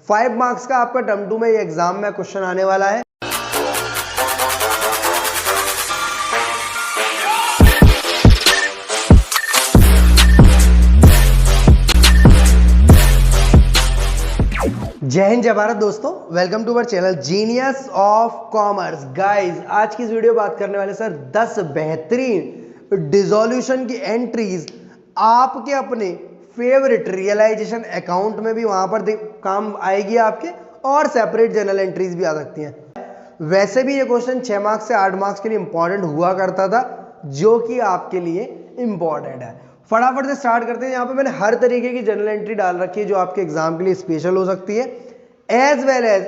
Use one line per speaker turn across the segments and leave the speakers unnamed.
5 marks का आपका term 2 में ये एग्जाम में क्वेश्चन आने वाला है। जय हिंद जय भारत दोस्तों, welcome to our channel genius of commerce. Guys, आज की इस वीडियो बात करने वाले सर 10 बेहतरीन डिसोल्यूशन की एंट्रीज आपके अपने फेवरेट रियलाइजेशन अकाउंट में भी वहां पर काम आएगी आपके, और सेपरेट जर्नल एंट्रीज भी आ सकती हैं। वैसे भी ये क्वेश्चन 6 मार्क्स से 8 मार्क्स के लिए इंपॉर्टेंट हुआ करता था, जो कि आपके लिए इंपॉर्टेंट है। फटाफट से स्टार्ट करते हैं। यहाँ पे मैंने हर तरीके की जर्नल एंट्री डाल रखी है जो आपके एग्जाम के लिए स्पेशल हो सकती है, एज वेल एज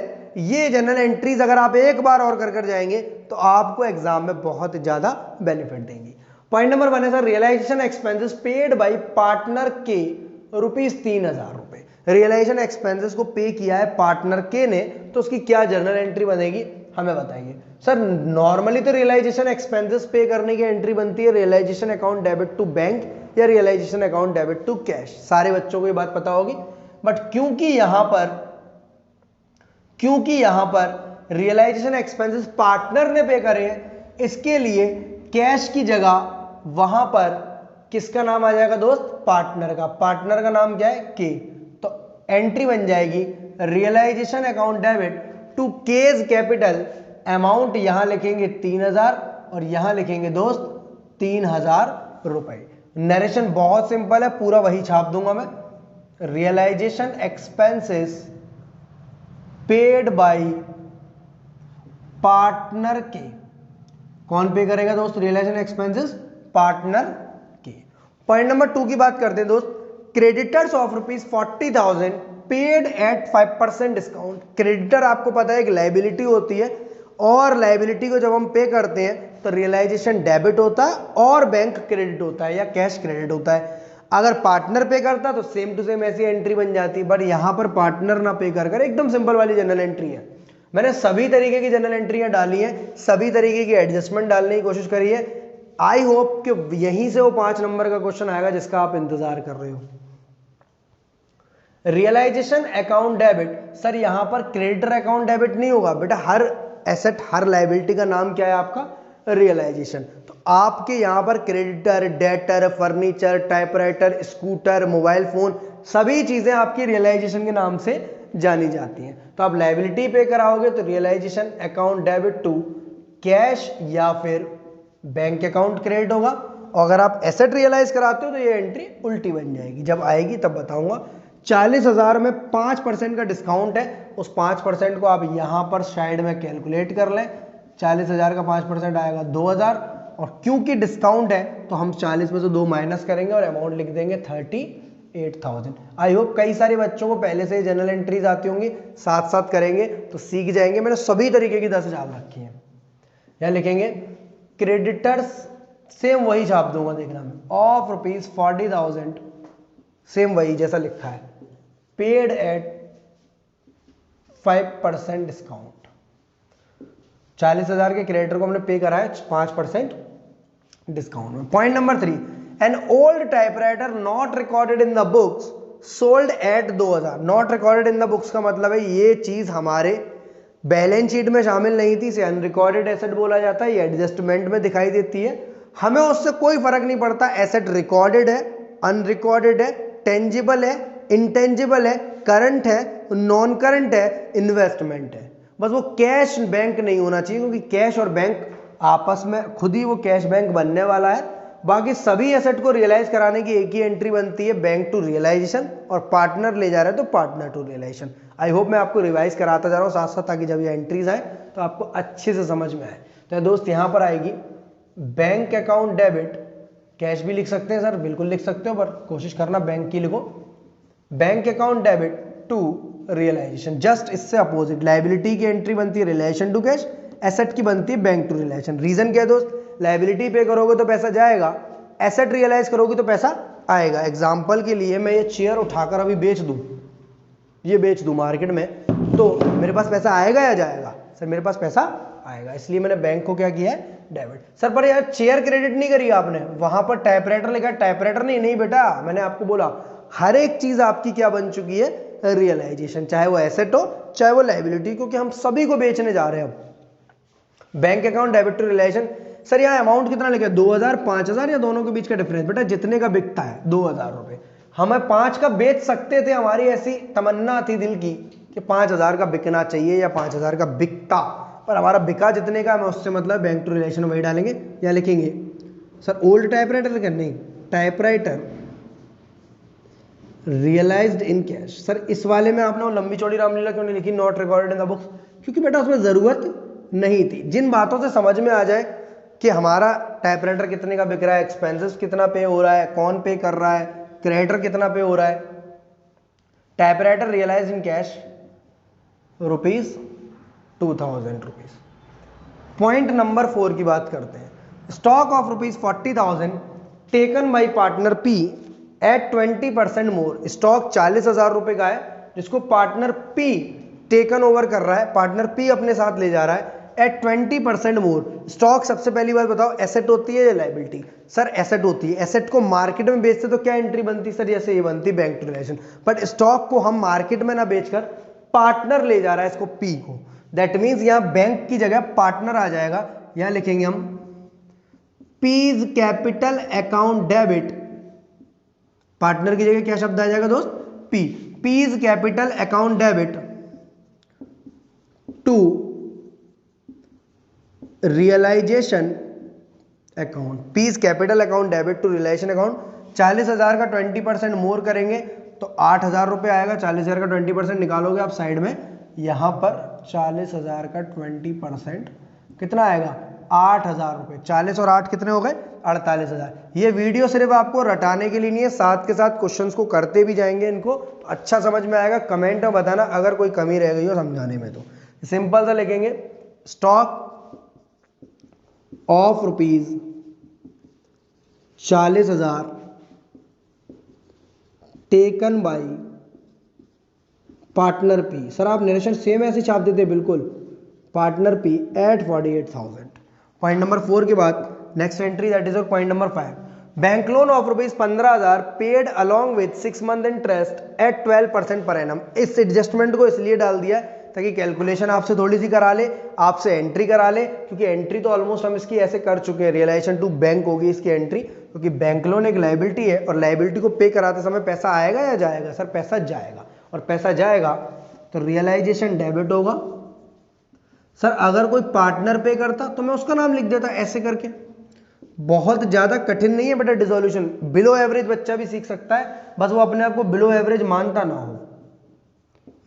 ये जर्नल एंट्रीज अगर आप एक बार और कर जाएंगे तो आपको एग्जाम में बहुत ज्यादा बेनिफिट देंगी। पॉइंट नंबर 1 है sir, realisation expenses paid by partner के ₹3000। रियलाइजेशन एक्सपेंसेस को पे किया है पार्टनर के ने, तो उसकी क्या जर्नल एंट्री बनेगी हमें बताइए। सर नॉर्मली तो रियलाइजेशन एक्सपेंसेस पे करने की एंट्री बनती है realisation account debit to bank या realisation account debit to cash. सारे बच्चों को ये बात पता होगी, बट क्योंकि यहां पर रियलाइजेशन एक्सपेंसेस पार्टनर ने पे करे हैं, इसके लिए कैश की जगह वहां पर किसका नाम आ जाएगा दोस्त? पार्टनर का। पार्टनर का नाम क्या है? के। तो एंट्री बन जाएगी realisation account debit to K's capital. Amount यहां लिखेंगे 3000 और यहां लिखेंगे दोस्त 3000 रुपए। नरेशन बहुत सिंपल है, पूरा वही छाप दूंगा मैं। Realisation expenses paid by partner के। कौन पे करेगा दोस्त रियलाइजेशन एक्सपेंसेस? पार्टनर के। पॉइंट नंबर 2 की बात करते हैं दोस्त, creditors of ₹40,000 paid at 5% discount. Creditor आपको पता है एक लायबिलिटी होती है, और लायबिलिटी को जब हम पे करते हैं तो रियलाइजेशन डेबिट होता है और बैंक क्रेडिट होता है या कैश क्रेडिट होता है। अगर पार्टनर पे करता तो सेम टू सेम ऐसी एंट्री बन जाती, बट यहां पर पार्टनर ना पे कर एकदम सिंपल वाली जनरल एंट्री है। मैंने सभी तरीके की जनरल एंट्रियां डाली हैं, सभी तरीके की एडजस्टमेंट डालने की कोशिश करी है। आई होप कि यहीं से वो 5 नंबर का क्वेश्चन आएगा जिसका आप इंतजार कर रहे हो। रियलाइजेशन अकाउंट डेबिट, सर यहां पर क्रेडिटर अकाउंट डेबिट नहीं होगा बेटा, हर एसेट हर लायबिलिटी का नाम क्या है आपका? रियलाइजेशन। तो आपके यहां पर creditor, debtor, furniture, typewriter, scooter, mobile phone, सभी चीजें आपकी रियलाइजेशन के नाम से जानी जाती हैं। तो आप लायबिलिटी पे कराओगे तो realisation account debit to cash या फिर बैंक अकाउंट क्रेडिट होगा, और अगर आप एसेट रियलाइज कराते हो तो ये एंट्री उल्टी बन जाएगी। जब आएगी तब बताऊंगा। 40,000 में 5% का डिस्काउंट है, उस 5% को आप यहां पर साइड में कैलकुलेट कर लें। 40,000 का 5% आएगा 2,000, और क्योंकि डिस्काउंट है तो हम 40 में से 2 माइनस करेंगे और अमाउंट लिख देंगे 38,000। आई होप कई सारे बच्चों को पहले से ही जनरल एंट्रीज आती होंगी, साथ साथ करेंगे तो सीख जाएंगे। मैंने सभी तरीके की 10 डाल रखी है। यहां लिखेंगे क्रेडिटर्स, सेम वही छाप दूंगा, देखना मैं, ऑफ ₹40,000, सेम वही जैसा लिखा है, पेड एट 5% डिस्काउंट। 40,000 के क्रेडिटर को हमने पे करा है 5% डिस्काउंट में। Point number 3, an old typewriter not recorded in the books sold at 2,000। Not recorded in the books का मतलब है ये चीज हमारे बैलेंस शीट में शामिल नहीं थी, इसे अनरिकॉर्डेड एसेट बोला जाता है। ये एडजस्टमेंट में दिखाई देती है, हमें उससे कोई फर्क नहीं पड़ता एसेट रिकॉर्डेड है, अनरिकॉर्डेड है, टेंजिबल है, इंटेंजिबल है, करंट है, नॉन करंट है, इन्वेस्टमेंट है। बस वो कैश बैंक नहीं होना चाहिए, क्योंकि कैश और बैंक आपस में खुद ही वो कैश बैंक बनने वाला है। बाकी सभी एसेट को रियलाइज कराने की एक ही एंट्री बनती है, बैंक टू रियलाइजेशन, और पार्टनर ले जा रहा है तो partner to realisation. I hope मैं आपको रिवाइज कराता जा रहा हूँ साथ साथ, ताकि जब ये एंट्रीज आए तो आपको अच्छे से समझ में आए। तो दोस्त यहां पर आएगी बैंक अकाउंट डेबिट, कैश भी लिख सकते हैं सर, बिल्कुल लिख सकते हो, पर कोशिश करना बैंक की लिखो। Bank account debit to realisation, just इससे अपोजिट। लायबिलिटी की एंट्री बनती है रियलाइजेशन टू कैश, एसेट की बनती है बैंक टू रियलाइजेशन। रीजन क्या है दोस्त? लायबिलिटी पे करोगे तो पैसा जाएगा, एसेट रियलाइज करोगे तो पैसा आएगा। एग्जांपल के लिए मैं ये चेयर उठाकर अभी बेच दूं, ये बेच दूं मार्केट में, तो मेरे पास पैसा आएगा या जाएगा? सर मेरे पास पैसा आएगा, इसलिए मैंने बैंक को क्या किया है? डेबिट। सर पर यार चेयर क्रेडिट नहीं करी आपने, वहां पर टाइपराइटर लिखा, टाइपराइटर नहीं बेटा, मैंने आपको बोला हर एक चीज आपकी क्या बन चुकी है? रियलाइजेशन, चाहे वो एसेट हो चाहे वो लाइबिलिटी, क्योंकि हम सभी को बेचने जा रहे हैं। अब bank account debit to realisation, sir यहाँ अमाउंट कितना लिखा है 2000 5000 या दोनों के बीच का डिफरेंस, बेटा जितने का बिकता है 2000 रुपए, हमें 5 का बेच सकते थे, हमारी ऐसी तमन्ना थी दिल की कि 5000 का बिकना चाहिए या 5000 का बिकता, पर हमारा बिका जितने का, हमें उससे मतलब बैंक टू रिलेशन वही डालेंगे या लिखेंगे सर ओल्ड टाइपराइटर का, नहीं typewriter realised in cash. Sir इस वाले में आपने वो लंबी चौड़ी रामलीला क्यों नहीं लिखी, not recorded in the books, क्योंकि बेटा उसमें जरूरत नहीं थी। जिन बातों से समझ में आ जाए कि हमारा टाइपराइटर कितने का बिक रहा है, एक्सपेंसेस कितना पे हो रहा है, कौन पे कर रहा है, क्रेडिटर कितना पे हो रहा है, typewriter realise in cash ₹2000 rupees. Point number 4 की बात करते हैं, stock of ₹40,000 taken by partner P at 20% more. Stock 40,000 रुपए का है जिसको पार्टनर पी टेकन ओवर कर रहा है, पार्टनर पी अपने साथ ले जा रहा है एट 20% मोर। स्टॉक सबसे पहली बात बताओ एसेट होती है या लाइबिलिटी? सर एसेट होती है। एसेट को मार्केट में बेचते तो क्या एंट्री बनती सर, जैसे ये बनती bank to relation, but stock को हम मार्केट में ना बेचकर पार्टनर ले जा रहा है इसको पी को, दैट मीन्स यहां बैंक की जगह पार्टनर आ जाएगा, यहां लिखेंगे हम P's capital account debit, partner की जगह क्या शब्द आ जाएगा दोस्त, P, P's capital account debit to realisation account, P's capital account debit to realisation account. 40,000 का 20% मोर करेंगे तो 8,000 रुपए आएगा, 40,000 का 20% निकालोगे आप साइड में, यहां पर 40,000 का 20% कितना आएगा 8,000 रुपए, 40 और 8 कितने हो गए 48,000। ये वीडियो सिर्फ आपको रटाने के लिए नहीं है, साथ के साथ क्वेश्चंस को करते भी जाएंगे, इनको तो अच्छा समझ में आएगा। कमेंट में बताना अगर कोई कमी रह गई हो समझाने में, तो सिंपल सा लिखेंगे stock of ₹40,000 taken by partner P. Sir आप नरेशन सेम ऐसे छाप देते बिल्कुल, partner P at 48,000। Point number 4 के बाद next entry that is point number 5, bank loan of ₹15,000 paid along with 6 month interest at 12% per annum. इस adjustment को इसलिए डाल दिया ताकि कैलकुलेशन आपसे थोड़ी सी करा ले, आपसे एंट्री करा ले, क्योंकि एंट्री तो ऑलमोस्ट हम इसकी ऐसे कर चुके हैं, रियलाइजेशन टू बैंक होगी इसकी एंट्री, क्योंकि बैंक लोन एक लाइबिलिटी है और लाइबिलिटी को पे कराते समय पैसा आएगा या जाएगा, सर पैसा जाएगा, और पैसा जाएगा तो रियलाइजेशन डेबिट होगा। सर अगर कोई पार्टनर पे करता तो मैं उसका नाम लिख देता ऐसे करके, बहुत ज्यादा कठिन नहीं है बेटा डिसोल्यूशन, बिलो एवरेज बच्चा भी सीख सकता है, बस वो अपने आप को बिलो एवरेज मानता ना हो।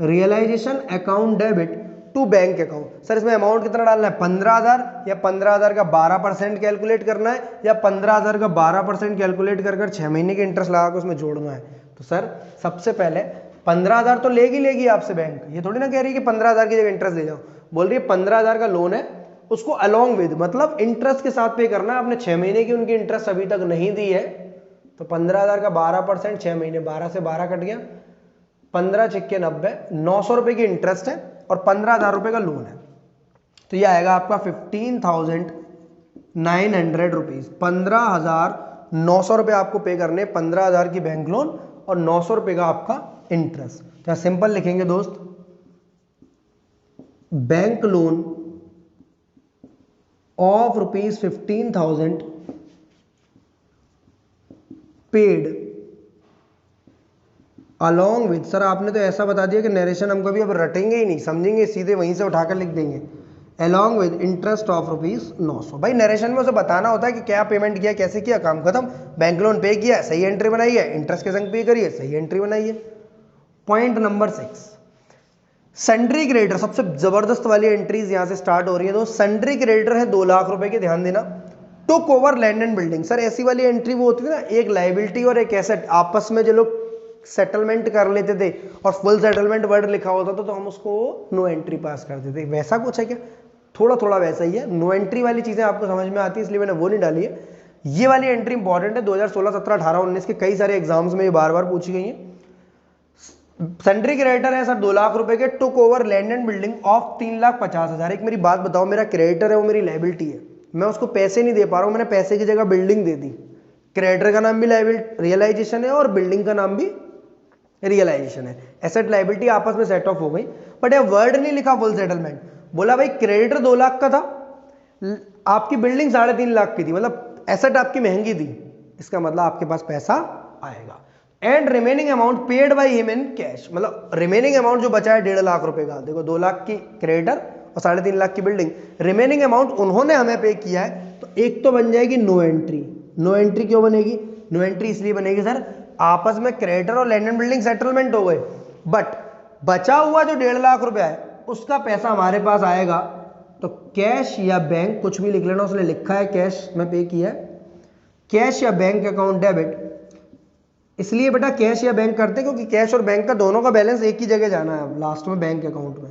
Realisation account debit to bank account, sir इसमें अमाउंट कितना डालना है 15,000 या 15,000 का 12% कैलकुलेट करना है, या 15,000 का 12% कैलकुलेट कर 6 महीने के इंटरेस्ट लगा कर उसमें जोड़ना है। तो सर सबसे पहले 15,000 तो लेगी आपसे बैंक, ये थोड़ी ना कह रही है कि 15,000 की जगह इंटरेस्ट दे जाओ, बोल रही है 15,000 का लोन है उसको अलोंग विद मतलब इंटरेस्ट के साथ पे करना है, आपने 6 महीने की उनकी इंटरेस्ट अभी तक नहीं दी है, तो 15,000 का 12% 6 महीने, 12 से 12 कट गया, 15 छिक्के 90, 900 रुपए की इंटरेस्ट है और 15,000 रुपए का लोन है, तो ये आएगा आपका 15,900 रुपीज, 15,900 रुपए आपको पे करने, 15,000 की बैंक लोन और 900 रुपए का आपका इंटरेस्ट। तो सिंपल लिखेंगे दोस्त, bank loan of ₹15,000 paid along with, sir आपने तो ऐसा बता दिया कि नरेशन हम कभी अब रटेंगे ही नहीं, समझेंगे सीधे वहीं से उठाकर लिख देंगे, अलोंग विद इंटरेस्ट ऑफ ₹900। भाई नरेशन में उसे बताना होता है कि क्या पेमेंट किया, कैसे किया, काम खत्म, बैंक लोन पे किया, सही एंट्री बनाई है, इंटरेस्ट के संग पे करिए, सही एंट्री बनाई है। पॉइंट नंबर 6, सन्ड्री क्रेडिटर, सबसे जबरदस्त वाली एंट्रीज यहां से स्टार्ट हो रही है। तो सन्ड्री क्रेडिटर है 2 लाख रुपए के, ध्यान देना, took over land and building. Sir ऐसी वाली एंट्री वो होती है ना, एक लाइबिलिटी और एक एसेट आपस में जो लोग सेटलमेंट कर लेते थे और फुल सेटलमेंट वर्ड लिखा होता था तो हम उसको नो एंट्री पास करते थे, वैसा कुछ है क्या, थोड़ा थोड़ा वैसा ही है। नो एंट्री वाली चीजें आपको समझ में आती है इसलिए मैंने वो नहीं डाली है। ये वाली एंट्री इंपॉर्टेंट है, 2016, 17, 18, 19 के कई सारे एग्जाम्स में ये बार बार पूछी गई है। सन्ड्री क्रेडिटर है सर 2 लाख रुपए के, took over land and building of 3,50,000। एक मेरी बात बताओ, मेरा क्रेडिटर है वो मेरी लाइबिलिटी है, मैं उसको पैसे नहीं दे पा रहा हूं, मैंने पैसे की जगह बिल्डिंग दे दी, क्रेडिटर का नाम भी रियलाइजेशन है और बिल्डिंग का नाम भी रियलाइजेशन है। एसेट लायबिलिटी आपस में सेट ऑफ हो गई, बट यह वर्ड नहीं लिखा फुल सेटलमेंट। बोला भाई क्रेडिटर 2 लाख का था, आपकी बिल्डिंग 3.5 लाख की थी, मतलब एसेट आपकी महंगी थी, इसका मतलब आपके पास पैसा आएगा। And remaining amount paid by him in cash, मतलब रिमेनिंग अमाउंट जो बचा है 1.5 लाख रुपए का, देखो 2 लाख की क्रेडिटर और 3.5 लाख की बिल्डिंग, रिमेनिंग अमाउंट उन्होंने हमें पे किया है, तो एक तो बन जाएगी नो एंट्री। नो एंट्री क्यों बनेगी? नो एंट्री इसलिए बनेगी सर, आपस में क्रेडिटर और लैंड एंड बिल्डिंग सेटलमेंट हो गए, बट बचा हुआ जो 1.5 लाख रुपया है उसका पैसा हमारे पास आएगा, तो कैश या बैंक, कुछ भी लिख लेना, उसने लिखा है कैश में पे किया है, कैश या बैंक अकाउंट डेबिट। इसलिए बेटा कैश या बैंक करते हैं क्योंकि कैश और बैंक का दोनों का बैलेंस एक ही जगह जाना है लास्ट में बैंक अकाउंट में।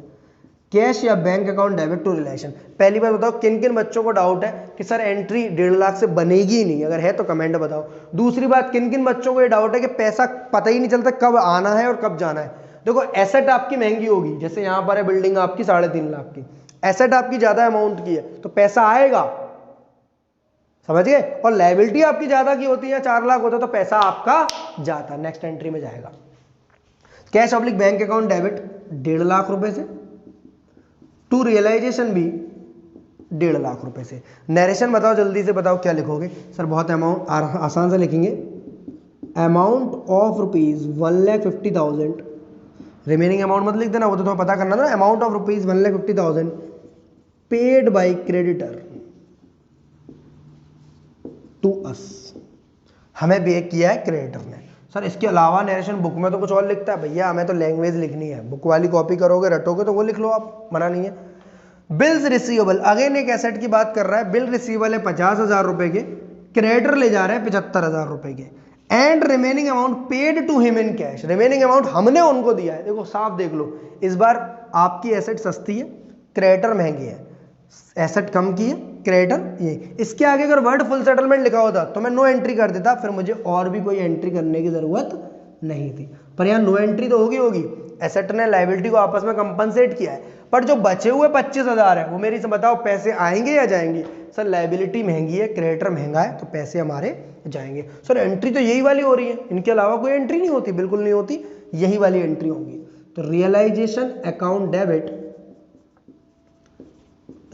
कैश या bank account debit to relation. पहली बात बताओ किन किन बच्चों को डाउट है कि सर एंट्री 1.5 लाख से बनेगी ही नहीं, अगर है तो कमेंट बताओ। दूसरी बात, किन किन बच्चों को ये डाउट है कि पैसा पता ही नहीं चलता कब आना है और कब जाना है। देखो एसेट आपकी महंगी होगी, जैसे यहां पर है बिल्डिंग आपकी 3.5 लाख की, एसेट आपकी ज्यादा अमाउंट की है तो पैसा आएगा, समझ गए, और लायबिलिटी आपकी ज्यादा की होती है, 4 लाख होता है तो पैसा आपका जाता है, नेक्स्ट एंट्री में जाएगा। Cash oblique bank account debit 1.5 lakh रुपए से, टू रियलाइजेशन भी 1.5 लाख रुपए से। नरेशन बताओ जल्दी से, बताओ क्या लिखोगे? सर बहुत अमाउंट आसान से लिखेंगे, amount of rupees 1,50,000, remaining amount मत लिख देना, वो तो तुम्हें पता करना ना, amount of rupees 1,50,000 paid by creditor to us, हमें पे किया है क्रेडिटर ने। सर इसके अलावा नरेशन बुक में तो कुछ और लिखता है, भैया हमें तो लैंग्वेज लिखनी है, बुक वाली कॉपी करोगे रटोगे तो वो लिख लो आप, मना नहीं है। बिल्स रिसीवेबल, अगेन एक एसेट की बात कर रहा है, बिल रिसीवेबल है 50,000 रुपए के, क्रेडिटर ले जा रहे हैं 75,000 रुपए के, and remaining amount paid to him in cash, remaining amount हमने उनको दिया है। देखो साफ देख लो, इस बार आपकी एसेट सस्ती है, क्रेडिटर महंगी है, एसेट कम की है, क्रेडिटर ये। इसके आगे अगर वर्ड फुल सेटलमेंट लिखा होता तो मैं नो एंट्री कर देता, फिर मुझे और भी कोई एंट्री करने की जरूरत नहीं थी, पर यहाँ नो एंट्री तो होगी, एसेट ने लायबिलिटी को आपस में कंपनसेट किया है, पर जो बचे हुए 25,000 है वो मेरी से बताओ पैसे आएंगे या जाएंगे? सर लायबिलिटी महंगी है, क्रेडिटर महंगा है, तो पैसे हमारे जाएंगे। सर एंट्री तो यही वाली हो रही है, इनके अलावा कोई एंट्री नहीं होती, बिल्कुल नहीं होती, यही वाली एंट्री होगी। तो realisation account debit,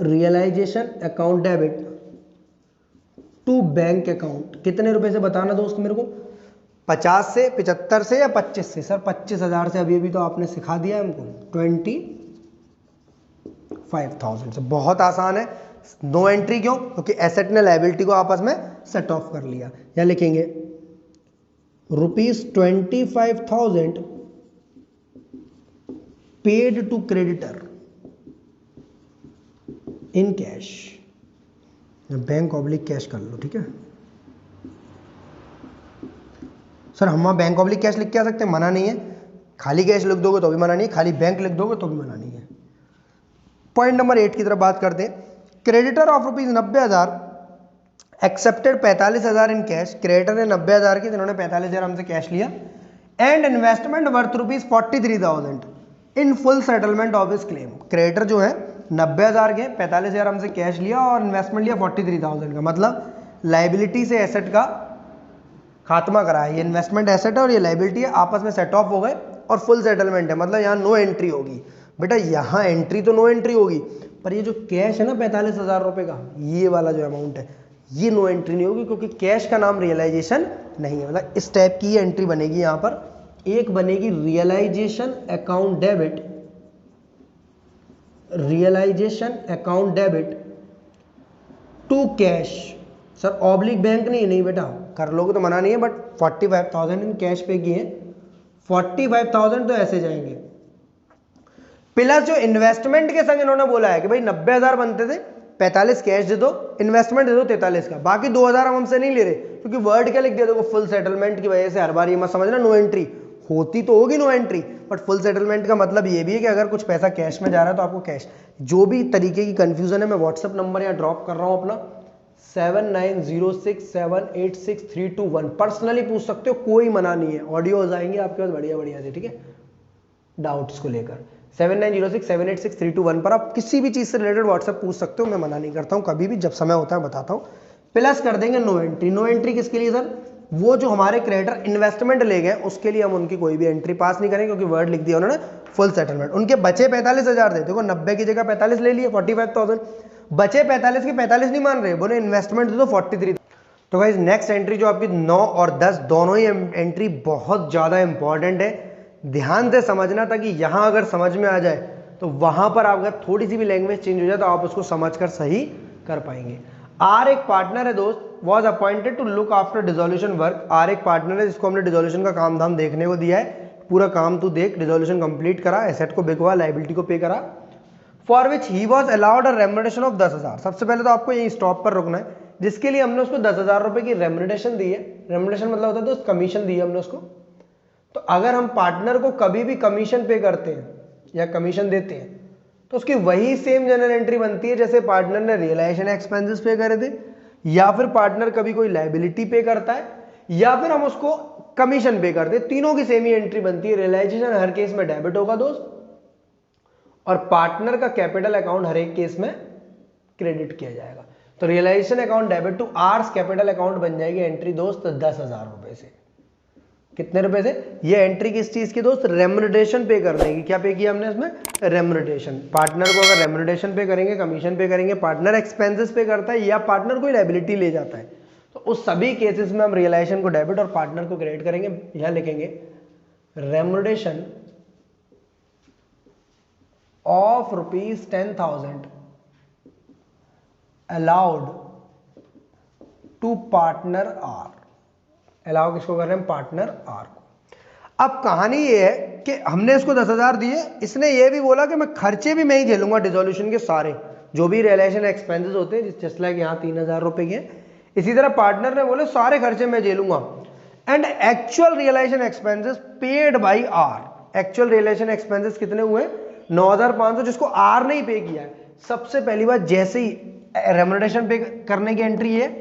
realisation account debit to bank account, कितने रुपए से बताना दोस्त मेरे को? 50 से, 75 से या 25 से? सर 25,000 से, अभी तो आपने सिखा दिया हमको, 25,000 से। बहुत आसान है, नो एंट्री क्यों? क्योंकि एसेट ने लायबिलिटी को आपस में सेट ऑफ कर लिया। या लिखेंगे ₹25,000 paid to creditor in cash, bank oblique cash कर लो, ठीक है सर। हम बैंक ऑब्लिक कैश लिख के आ सकते हैं, मना नहीं है, खाली कैश लिख दोगे तो भी मना नहीं है, खाली बैंक लिख दोगे तो भी मना नहीं है। पॉइंट नंबर 8 की तरफ बात करते हैं। Creditor of ₹90,000 accepted 45,000 in cash, creditor ने 90,000 की, जिन्होंने 45,000 हमसे कैश लिया, and investment worth ₹43,000 in full settlement of his claim. Creditor जो है 90,000 के, 45,000 हमसे कैश लिया और इन्वेस्टमेंट लिया 43,000 का, मतलब लायबिलिटी से एसेट का खात्मा करा है। ये इन्वेस्टमेंट एसेट है और ये लायबिलिटी है, आपस में सेट ऑफ हो गए और फुल सेटलमेंट है, मतलब यहाँ नो एंट्री होगी। बेटा यहाँ एंट्री तो नो एंट्री होगी, पर ये जो कैश है ना 45,000 रुपए का, ये वाला जो अमाउंट है, ये नो एंट्री नहीं होगी, क्योंकि कैश का नाम रियलाइजेशन नहीं है। मतलब इस टाइप की एंट्री बनेगी यहाँ पर। एक बनेगी realisation account debit, realisation account debit to cash. Sir oblique bank नहीं बेटा, कर लोगे तो मना नहीं है, बट 45,000 इन कैश पे किए, 45,000 तो ऐसे जाएंगे, प्लस जो इन्वेस्टमेंट के संग इन्होंने बोला है कि भाई 90,000 बनते थे, 45 कैश दे दो, इन्वेस्टमेंट दे दो 43 का, बाकी 2,000 हम हमसे नहीं ले रहे, क्योंकि वर्ड क्या लिख दिया देखो, फुल सेटलमेंट की वजह से हर बार ये मत समझना नो एंट्री होती तो होगी, no entry, but full settlement का मतलब ये भी है कि अगर कुछ पैसा कैश में जा रहा है तो आपको कैश। जो भी तरीके की कंफ्यूजन है मैं व्हाट्सएप नंबर यहाँ ड्रॉप कर रहा हूँ अपना 7906786321, पर्सनली पूछ सकते हो, कोई मना नहीं है, ऑडियोज आएंगे आपके पास बढ़िया से, ठीक है, डाउट्स को लेकर 7906786321 पर आप किसी भी चीज से रिलेटेड व्हाट्सएप पूछ सकते हो, मैं मना नहीं करता हूँ, कभी भी जब समय होता है बताता हूँ। प्लस कर देंगे नो एंट्री। नो एंट्री किसके लिए सर? वो जो हमारे क्रेडिटर इन्वेस्टमेंट ले गए उसके लिए हम उनकी कोई भी एंट्री पास नहीं करेंगे, क्योंकि वर्ड लिख दिया उन्होंने फुल सेटलमेंट। उनके बचे 45,000 थे, देखो 90 की जगह 45 ले लिए, 45,000 बचे 45 के 45 नहीं मान रहे, बोले इन्वेस्टमेंट दे दो 43। तो गाइस नेक्स्ट एंट्री जो आपकी 9 और 10 दोनों ही एंट्री बहुत ज़्यादा इंपॉर्टेंट है, ध्यान से समझना, ताकि यहाँ अगर समझ में आ जाए तो वहाँ पर अगर थोड़ी सी भी लैंग्वेज चेंज हो जाए तो आप उसको समझ कर सही कर पाएंगे। आर एक पार्टनर है दोस्त, was appointed to look after dissolution work. R एक पार्टनर है जिसको हमने डिसोल्यूशन का काम धाम देखने को दिया है, पूरा काम तू देख, डिसोल्यूशन कंप्लीट करा, एसेट को बिकवा, लाइबिलिटी को पे करा, for which he was allowed a remuneration of 10,000। सबसे पहले तो आपको यही स्टॉप पर रुकना है, जिसके लिए हमने उसको 10,000 रुपए की रेम्युनरेशन दी है। रेम्युनरेशन मतलब होता है दोस्त कमीशन दी है हमने उसको। तो अगर हम पार्टनर को कभी भी कमीशन पे करते हैं या कमीशन देते हैं तो उसकी वही सेम जनरल एंट्री बनती है जैसे पार्टनर ने रियलाइजेशन एक्सपेंसेस पे करे थे, या फिर पार्टनर कभी कोई लाइबिलिटी पे करता है, या फिर हम उसको कमीशन पे करते हैं, तीनों की सेम ही एंट्री बनती है। रियलाइजेशन हर केस में डेबिट होगा दोस्त, और पार्टनर का कैपिटल अकाउंट हर एक केस में क्रेडिट किया जाएगा। तो realisation account debit to R's capital account बन जाएगी एंट्री दोस्त 10,000 रुपए से। कितने रुपए से? ये एंट्री किस चीज की दोस्त? रेम्युनरेशन पे करने की। क्या पे किया हमने इसमें? रेम्युनरेशन। पार्टनर को अगर रेम्युनरेशन पे करेंगे, कमीशन पे करेंगे, पार्टनर एक्सपेंसेस पे करता है या पार्टनर कोई लायबिलिटी ले जाता है, तो उस सभी केसेस में हम रियलाइजेशन को डेबिट और पार्टनर को क्रेडिट करेंगे। यहां लिखेंगे remuneration of ₹10,000 allowed to partner R. Allow किसको कर रहे हैं? पार्टनर आर को। अब कहानी ये है कि हमने इसको 10,000 दिए, इसने ये भी बोला कि मैं खर्चे भी मैं ही झेलूंगा डिसोल्यूशन के सारे, जो भी रियलाइजेशन एक्सपेंसेस होते हैं, जस्ट लाइक यहाँ 3,000 रुपए के, इसी तरह पार्टनर ने बोले सारे खर्चे मैं झेलूंगा। And actual realisation expenses paid by R. Actual realisation expenses कितने हुए? 9,500, जिसको आर ने ही पे किया है। सबसे पहली बात, जैसे ही रेम्युनरेशन पे करने की एंट्री है,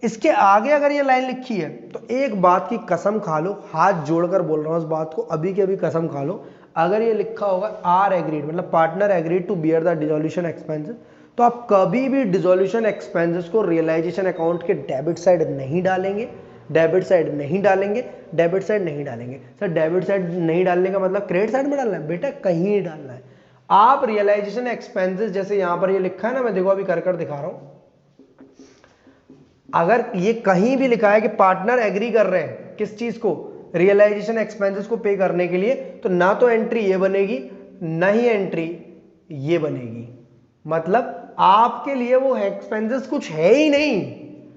इसके आगे अगर ये लाइन लिखी है तो एक बात की कसम खा लो, हाथ जोड़कर बोल रहा हूं इस बात को, अभी के अभी कसम खा लो, अगर ये लिखा होगा आर एग्रीड, मतलब partner agreed to bear the dissolution expenses, तो आप कभी भी डिसोल्यूशन एक्सपेंसेस को रियलाइजेशन अकाउंट के डेबिट साइड नहीं डालेंगे, डेबिट साइड नहीं डालेंगे, डेबिट साइड नहीं डालेंगे। सर डेबिट साइड नहीं डालने का मतलब क्रेडिट साइड में डालना है? बेटा कहीं नहीं डालना है। आप रियलाइजेशन एक्सपेंसेस, जैसे यहां पर ये लिखा है ना, मैं देखो अभी कर दिखा रहा हूं, अगर ये कहीं भी लिखा है कि पार्टनर एग्री कर रहे हैं किस चीज को? रियलाइजेशन एक्सपेंसेस को पे करने के लिए, तो ना तो एंट्री ये बनेगी, ना ही एंट्री ये बनेगी। मतलब आपके लिए वो एक्सपेंसेस कुछ है ही नहीं,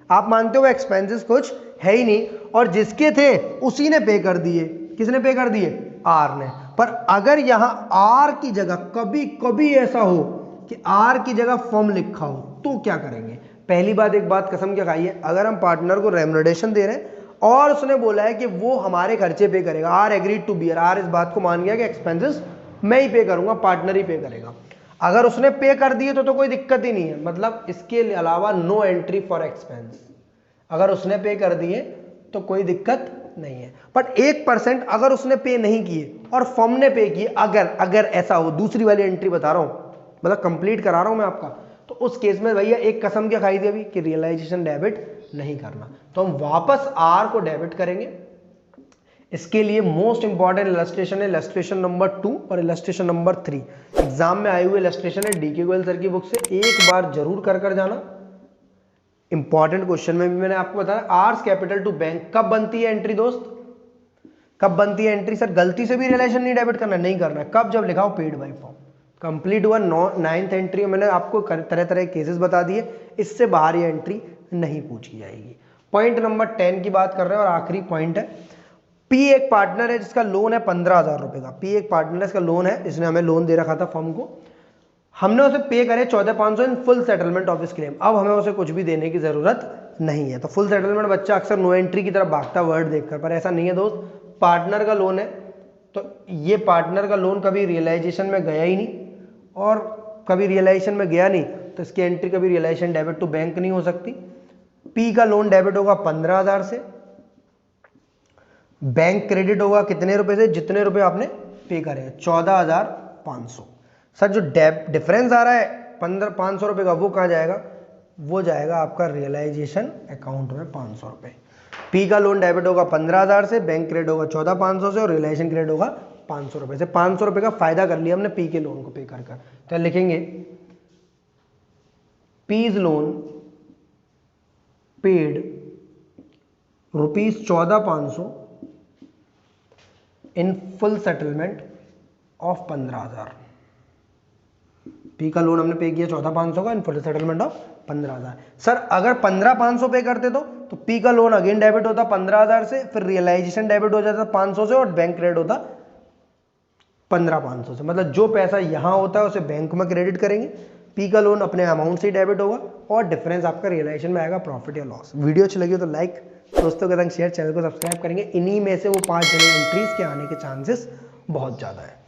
आप मानते हो एक्सपेंसेस कुछ है ही नहीं, और जिसके थे उसी ने पे कर दिए। किसने पे कर दिए? आर ने। पर अगर यहां आर की जगह कभी कभी ऐसा हो कि आर की जगह फर्म लिखा हो, तो क्या करेंगे? पहली बात, एक बात कसम क्या खाई है, अगर हम पार्टनर को रेम्युनरेशन दे रहे हैं और उसने बोला है कि वो हमारे खर्चे पे करेगा, R agreed to bear, R इस बात को मान गया कि एक्सपेंसेस मैं ही पे करूंगा, पार्टनर ही पे करेगा, अगर उसने पे कर दिए तो कोई दिक्कत ही नहीं है, मतलब इसके अलावा नो एंट्री फॉर एक्सपेंस। अगर उसने पे कर दिए तो कोई दिक्कत नहीं है। बट 1% अगर उसने पे नहीं किए और फर्म ने पे किए, अगर ऐसा हो, दूसरी वाली एंट्री बता रहा हूं, मतलब कंप्लीट करा रहा हूं मैं आपका, तो उस केस में भैया एक कसम क्या खाई थी अभी कि रियलाइजेशन डेबिट नहीं करना, तो हम वापस आर को डेबिट करेंगे। इसके लिए मोस्ट इंपॉर्टेंट इलस्ट्रेशन है इलस्ट्रेशन नंबर 2 और इलस्ट्रेशन नंबर 3। एग्जाम में आए हुए इलस्ट्रेशन है, डीके गोयल सर की बुक से, एक बार जरूर कर जाना। इंपॉर्टेंट क्वेश्चन में भी मैंने आपको बताया, आर्स कैपिटल टू बैंक कब बनती है एंट्री दोस्त? कब बनती है एंट्री? सर गलती से भी रियलाइजेशन नहीं डेबिट करना, नहीं करना। कब? जब लिखा हो पेड बाई फॉर्म। कंप्लीट हुआ 9th एंट्री, मैंने आपको तरह तरह के केसेस बता दिए, इससे बाहर ये एंट्री नहीं पूछी जाएगी। पॉइंट नंबर 10 की बात कर रहे हैं और आखिरी पॉइंट है, पी एक पार्टनर है जिसका लोन है 15,000 रुपए का। पी एक पार्टनर है, इसका लोन है, इसने हमें लोन दे रखा था फर्म को, हमने उसे पे करे 14,500 इन फुल सेटलमेंट ऑफ इस क्लेम। अब हमें उसे कुछ भी देने की जरूरत नहीं है। तो फुल सेटलमेंट बच्चा अक्सर नो एंट्री की तरफ भागता वर्ड देखकर, पर ऐसा नहीं है दोस्त। पार्टनर का लोन है तो ये पार्टनर का लोन कभी रियलाइजेशन में गया ही नहीं, और कभी रियलाइजेशन में गया नहीं तो इसकी एंट्री कभी रियलाइजेशन डेबिट टू बैंक नहीं हो सकती। पी का लोन डेबिट होगा 15,000 से, बैंक क्रेडिट होगा कितने रुपए से? जितने रुपए आपने पे करे, 14,500। सर जो डिफरेंस आ रहा है 500 रुपए का, वो कहाँ जाएगा? वो जाएगा आपका रियलाइजेशन अकाउंट में 500 रुपए। पी का लोन डेबिट होगा 15,000 से, बैंक क्रेडिट होगा 14,500 से और रियलाइजेशन क्रेडिट होगा 500 रुपए से। 500 रुपए का फायदा कर लिया हमने पी के लोन को पे कर कर। तो लिखेंगे P's loan paid ₹14,500 in full settlement of 15,000। P का लोन हमने पे किया 14,500 का in full settlement of 15,000। Sir अगर 15,500 पे करते तो पी का लोन अगेन डेबिट होता 15,000 से, फिर रियलाइजेशन डेबिट हो जाता 500 से और बैंक क्रेडिट होता 15,500 से। मतलब जो पैसा यहां होता है उसे बैंक में क्रेडिट करेंगे, पी का लोन अपने अमाउंट से डेबिट होगा और डिफरेंस आपका रियलाइजेशन में आएगा प्रॉफिट या लॉस। वीडियो अच्छी लगी हो तो लाइक, दोस्तों के संग शेयर, चैनल को सब्सक्राइब करेंगे। इन्हीं में से वो 5 जने एंट्रीज के आने के चांसेस बहुत ज़्यादा है।